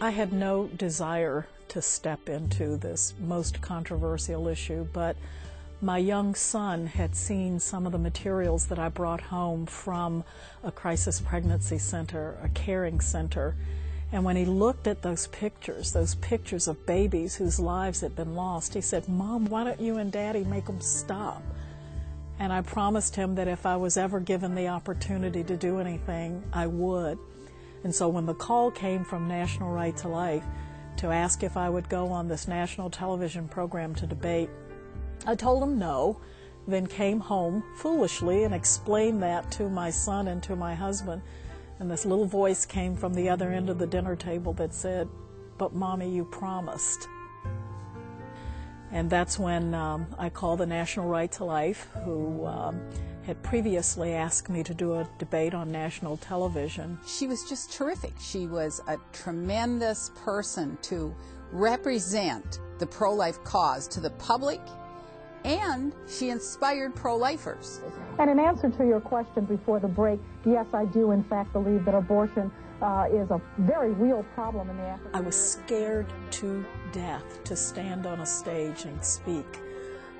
I had no desire to step into this most controversial issue, but my young son had seen some of the materials that I brought home from a crisis pregnancy center, a caring center, and when he looked at those pictures of babies whose lives had been lost, he said, "Mom, why don't you and Daddy make them stop?" And I promised him that if I was ever given the opportunity to do anything, I would. And so when the call came from National Right to Life to ask if I would go on this national television program to debate, I told him no, then came home foolishly and explained that to my son and to my husband. And this little voice came from the other end of the dinner table that said, "But Mommy, you promised." And that's when I called the National Right to Life, who had previously asked me to do a debate on national television. She was just terrific. She was a tremendous person to represent the pro-life cause to the public, and she inspired pro-lifers. And in answer to your question before the break, yes, I do in fact believe that abortion is a very real problem in the African I was scared to death to stand on a stage and speak.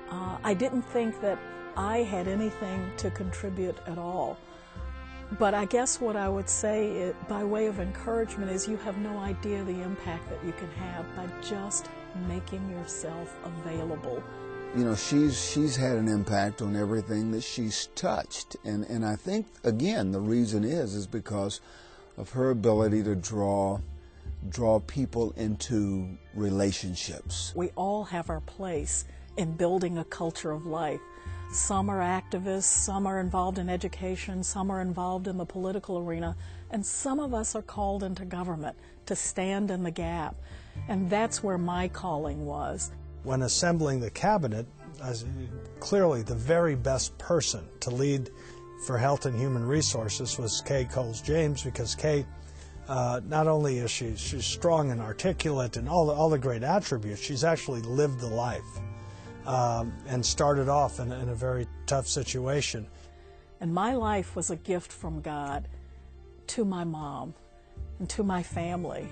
I didn't think that I had anything to contribute at all. But I guess what I would say by way of encouragement is you have no idea the impact that you can have by just making yourself available. You know, she's had an impact on everything that she's touched. And I think, again, the reason is because of her ability to draw people into relationships. We all have our place in building a culture of life. Some are activists, some are involved in education, some are involved in the political arena, and some of us are called into government to stand in the gap. And that's where my calling was. When assembling the cabinet, clearly the very best person to lead for Health and Human Resources was Kay Coles James, because Kay, not only is she's strong and articulate and all the great attributes, she's actually lived the life and started off in a very tough situation. And my life was a gift from God to my mom and to my family.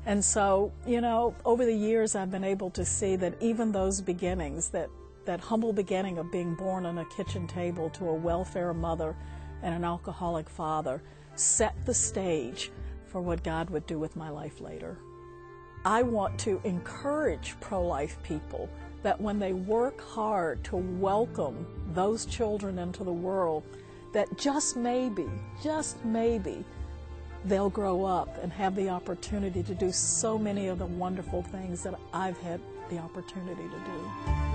And so, you know, over the years I've been able to see that even those beginnings, that humble beginning of being born on a kitchen table to a welfare mother and an alcoholic father, set the stage for what God would do with my life later. I want to encourage pro-life people that when they work hard to welcome those children into the world, that just maybe, they'll grow up and have the opportunity to do so many of the wonderful things that I've had the opportunity to do.